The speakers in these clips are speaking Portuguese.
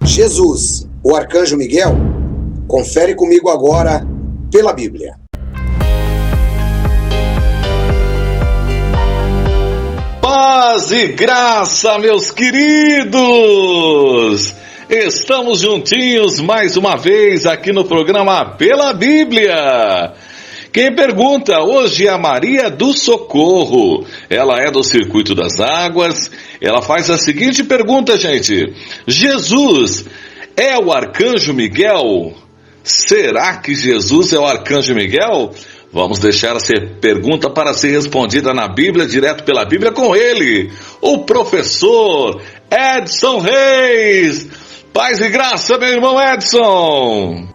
Jesus, o arcanjo Miguel? Confere comigo agora pela Bíblia. Paz e graça, meus queridos! Estamos juntinhos mais uma vez aqui no programa Pela Bíblia. Quem pergunta hoje é a Maria do Socorro. Ela é do Circuito das Águas. Ela faz a seguinte pergunta, gente: Jesus é o arcanjo Miguel? Será que Jesus é o arcanjo Miguel? Vamos deixar essa pergunta para ser respondida na Bíblia, direto pela Bíblia, com ele, o professor Edson Reis. Paz e graça, meu irmão Edson.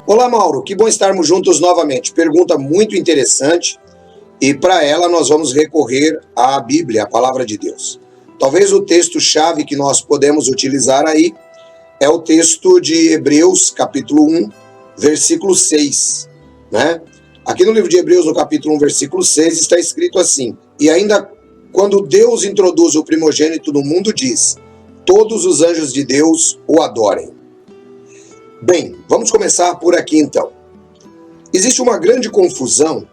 Olá, Mauro, que bom estarmos juntos novamente. Pergunta muito interessante, e para ela nós vamos recorrer à Bíblia, a palavra de Deus. Talvez o texto-chave que nós podemos utilizar aí é o texto de Hebreus, capítulo 1, versículo 6, né? Aqui no livro de Hebreus, no capítulo 1, versículo 6, está escrito assim: e ainda quando Deus introduz o primogênito no mundo, diz: todos os anjos de Deus o adorem. Bem, vamos começar por aqui então. Existe uma grande confusão,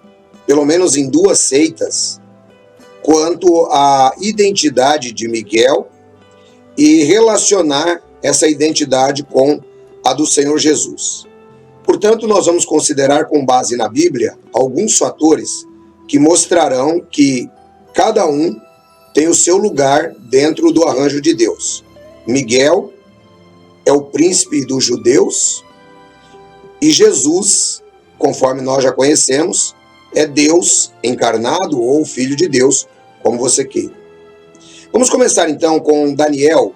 pelo menos em duas seitas, quanto à identidade de Miguel e relacionar essa identidade com a do Senhor Jesus. Portanto, nós vamos considerar, com base na Bíblia, alguns fatores que mostrarão que cada um tem o seu lugar dentro do arranjo de Deus. Miguel é o príncipe dos judeus e Jesus, conforme nós já conhecemos, é Deus encarnado ou Filho de Deus, como você queira. Vamos começar então com Daniel,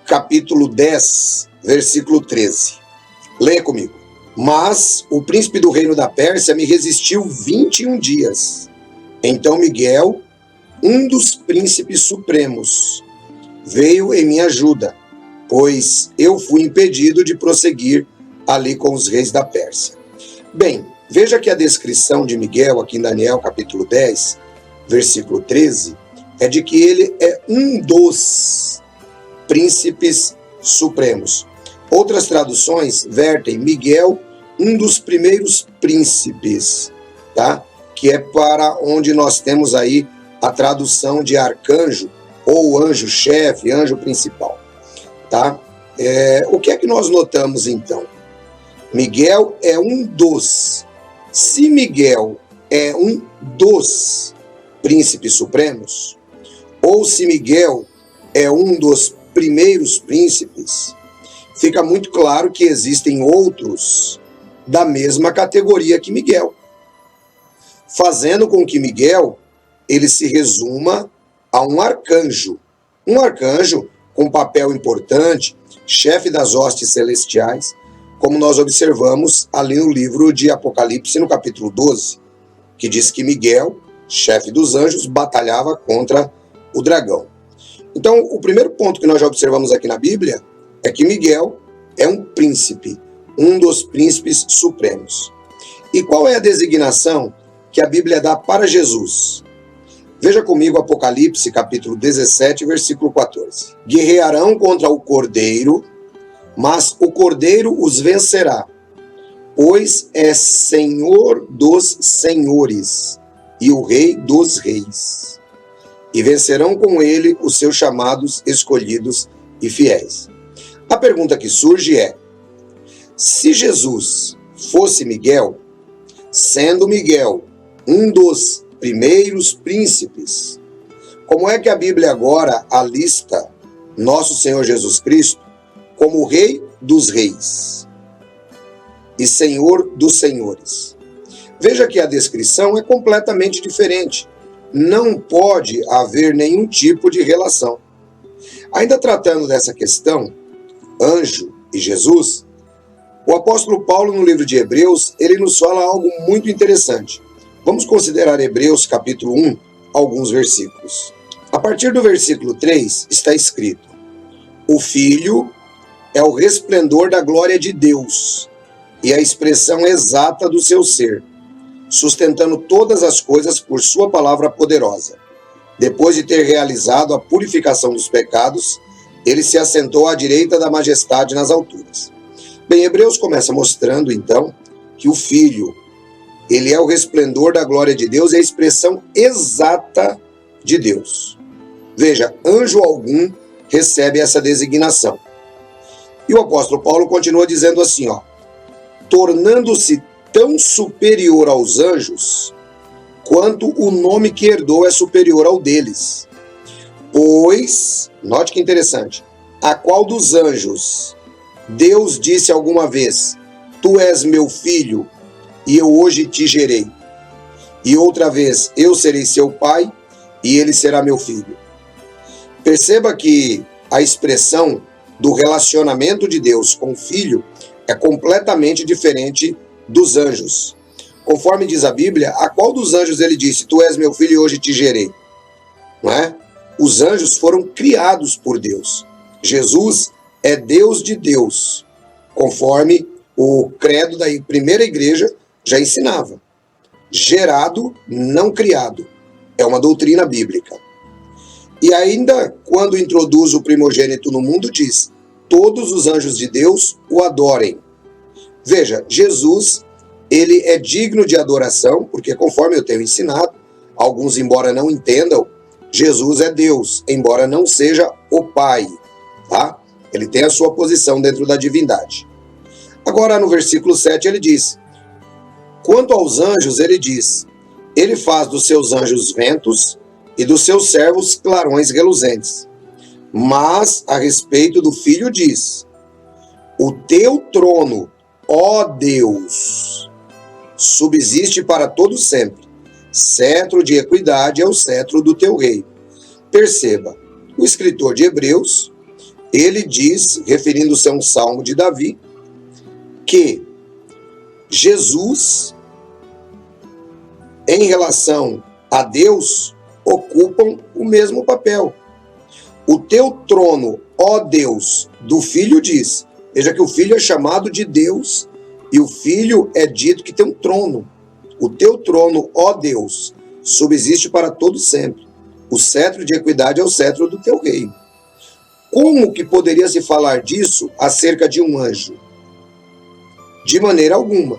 capítulo 10, versículo 13. Leia comigo. Mas o príncipe do reino da Pérsia me resistiu 21 dias. Então Miguel, um dos príncipes supremos, veio em minha ajuda, pois eu fui impedido de prosseguir ali com os reis da Pérsia. Bem, veja que a descrição de Miguel aqui em Daniel capítulo 10, versículo 13, é de que ele é um dos príncipes supremos. Outras traduções vertem Miguel, um dos primeiros príncipes, tá? Que é para onde nós temos aí a tradução de arcanjo ou anjo-chefe, anjo principal. Tá? O que é que nós notamos então? Miguel é um dos. Se Miguel é um dos príncipes supremos, ou se Miguel é um dos primeiros príncipes, fica muito claro que existem outros da mesma categoria que Miguel, fazendo com que Miguel ele se resuma a um arcanjo com papel importante, chefe das hostes celestiais, como nós observamos ali no livro de Apocalipse, no capítulo 12, que diz que Miguel, chefe dos anjos, batalhava contra o dragão. Então, o primeiro ponto que nós já observamos aqui na Bíblia é que Miguel é um príncipe, um dos príncipes supremos. E qual é a designação que a Bíblia dá para Jesus? Veja comigo Apocalipse, capítulo 17, versículo 14. Guerrearão contra o Cordeiro, mas o Cordeiro os vencerá, pois é Senhor dos senhores e o Rei dos reis. E vencerão com ele os seus chamados, escolhidos e fiéis. A pergunta que surge é: se Jesus fosse Miguel, sendo Miguel um dos primeiros príncipes, como é que a Bíblia agora alista nosso Senhor Jesus Cristo como o Rei dos reis e Senhor dos senhores? Veja que a descrição é completamente diferente. Não pode haver nenhum tipo de relação. Ainda tratando dessa questão, anjo e Jesus, o apóstolo Paulo, no livro de Hebreus, ele nos fala algo muito interessante. Vamos considerar Hebreus capítulo 1, alguns versículos. A partir do versículo 3 está escrito: o Filho é o resplendor da glória de Deus e a expressão exata do seu ser, sustentando todas as coisas por sua palavra poderosa. Depois de ter realizado a purificação dos pecados, ele se assentou à direita da majestade nas alturas. Bem, Hebreus começa mostrando, então, que o Filho, ele é o resplendor da glória de Deus e a expressão exata de Deus. Veja, anjo algum recebe essa designação. E o apóstolo Paulo continua dizendo assim, tornando-se tão superior aos anjos, quanto o nome que herdou é superior ao deles. Pois, note que interessante, a qual dos anjos Deus disse alguma vez, tu és meu filho, e eu hoje te gerei. E outra vez, eu serei seu pai, e ele será meu filho. Perceba que a expressão do relacionamento de Deus com o filho é completamente diferente dos anjos. Conforme diz a Bíblia, a qual dos anjos ele disse, tu és meu filho e hoje te gerei? Não é? Os anjos foram criados por Deus. Jesus é Deus de Deus, conforme o credo da primeira igreja já ensinava. Gerado, não criado. É uma doutrina bíblica. E ainda, quando introduz o primogênito no mundo, diz, todos os anjos de Deus o adorem. Veja, Jesus, ele é digno de adoração, porque conforme eu tenho ensinado, alguns embora não entendam, Jesus é Deus, embora não seja o Pai, tá? Ele tem a sua posição dentro da divindade. Agora, no versículo 7, ele diz, quanto aos anjos, ele diz, ele faz dos seus anjos ventos e dos seus servos clarões reluzentes. Mas, a respeito do Filho, diz, o teu trono, ó Deus, subsiste para todo sempre. Cetro de equidade é o cetro do teu reino. Perceba, o escritor de Hebreus, ele diz, referindo-se a um salmo de Davi, que Jesus, em relação a Deus, ocupam o mesmo papel. O teu trono, ó Deus, do Filho diz, veja que o Filho é chamado de Deus e o Filho é dito que tem um trono. O teu trono, ó Deus, subsiste para todo sempre. O cetro de equidade é o cetro do teu reino. Como que poderia se falar disso acerca de um anjo? De maneira alguma.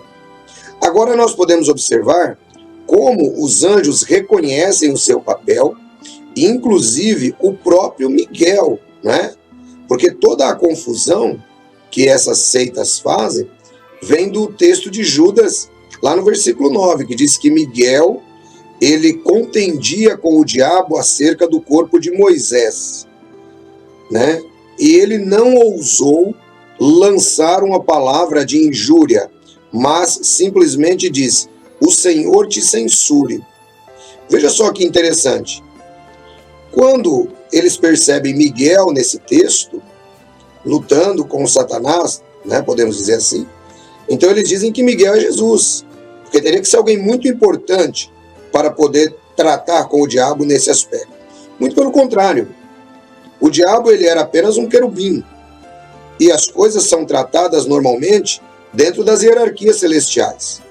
Agora nós podemos observar como os anjos reconhecem o seu papel, inclusive o próprio Miguel, né? Porque toda a confusão que essas seitas fazem vem do texto de Judas, lá no versículo 9, que diz que Miguel, ele contendia com o diabo acerca do corpo de Moisés, né? E ele não ousou lançar uma palavra de injúria, mas simplesmente disse, o Senhor te censure. Veja só que interessante. Quando eles percebem Miguel nesse texto, lutando com Satanás, né, podemos dizer assim, então eles dizem que Miguel é Jesus, porque teria que ser alguém muito importante para poder tratar com o diabo nesse aspecto. Muito pelo contrário, o diabo ele era apenas um querubim, e as coisas são tratadas normalmente dentro das hierarquias celestiais.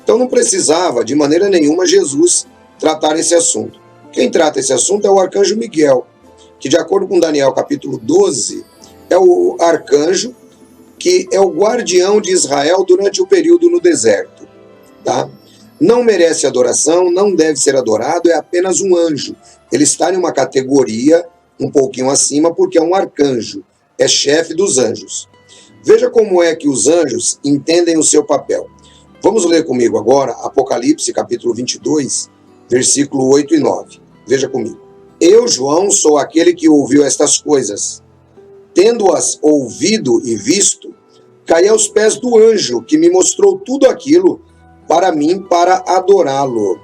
Então não precisava de maneira nenhuma Jesus tratar esse assunto. Quem trata esse assunto é o arcanjo Miguel, que de acordo com Daniel capítulo 12, é o arcanjo que é o guardião de Israel durante o período no deserto. Tá? Não merece adoração, não deve ser adorado, é apenas um anjo. Ele está em uma categoria um pouquinho acima porque é um arcanjo, é chefe dos anjos. Veja como é que os anjos entendem o seu papel. Vamos ler comigo agora Apocalipse capítulo 22, versículo 8 e 9. Veja comigo. Eu, João, sou aquele que ouviu estas coisas. Tendo-as ouvido e visto, caí aos pés do anjo que me mostrou tudo aquilo para mim, para adorá-lo.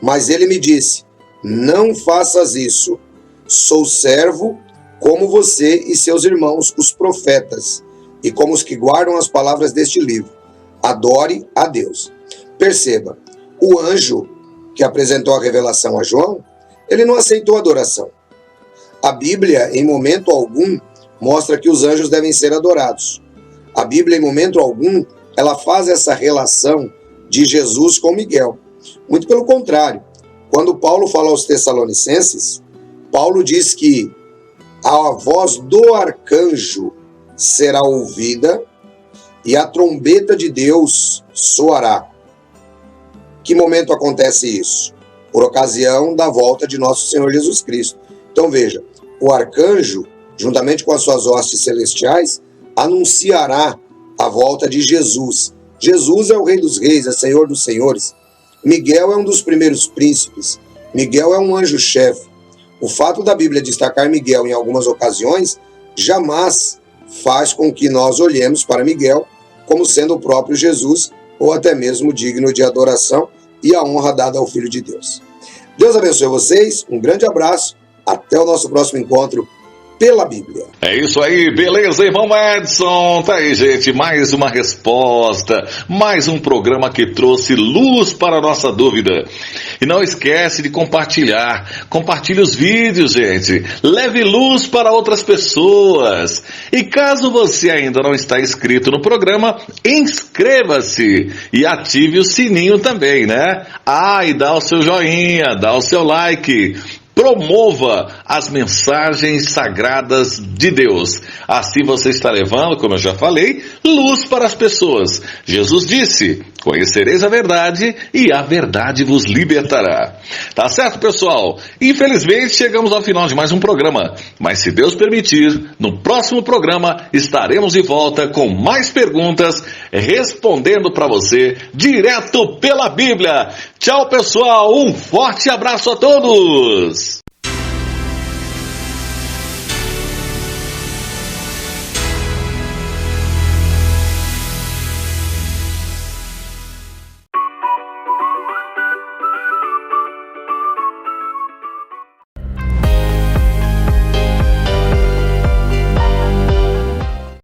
Mas ele me disse, não faças isso. Sou servo como você e seus irmãos, os profetas, e como os que guardam as palavras deste livro. Adore a Deus. Perceba, o anjo que apresentou a revelação a João, ele não aceitou a adoração. A Bíblia, em momento algum, mostra que os anjos devem ser adorados. A Bíblia, em momento algum, ela faz essa relação de Jesus com Miguel. Muito pelo contrário. Quando Paulo fala aos Tessalonicenses, Paulo diz que a voz do arcanjo será ouvida e a trombeta de Deus soará. Que momento acontece isso? Por ocasião da volta de nosso Senhor Jesus Cristo. Então veja, o arcanjo, juntamente com as suas hostes celestiais, anunciará a volta de Jesus. Jesus é o Rei dos Reis, é Senhor dos Senhores. Miguel é um dos primeiros príncipes. Miguel é um anjo-chefe. O fato da Bíblia destacar Miguel em algumas ocasiões jamais faz com que nós olhemos para Miguel como sendo o próprio Jesus ou até mesmo digno de adoração e a honra dada ao Filho de Deus. Deus abençoe vocês, um grande abraço, até o nosso próximo encontro pela Bíblia. É isso aí, beleza, irmão Edson? Tá aí, gente, mais uma resposta, mais um programa que trouxe luz para a nossa dúvida. E não esquece de compartilhe os vídeos, gente. Leve luz para outras pessoas. E caso você ainda não está inscrito no programa, inscreva-se e ative o sininho também, né? E dá o seu joinha, dá o seu like. Promova as mensagens sagradas de Deus. Assim você está levando, como eu já falei, luz para as pessoas. Jesus disse: conhecereis a verdade e a verdade vos libertará. Tá certo, pessoal? Infelizmente chegamos ao final de mais um programa. Mas se Deus permitir, no próximo programa estaremos de volta com mais perguntas, respondendo para você direto pela Bíblia. Tchau, pessoal. Um forte abraço a todos.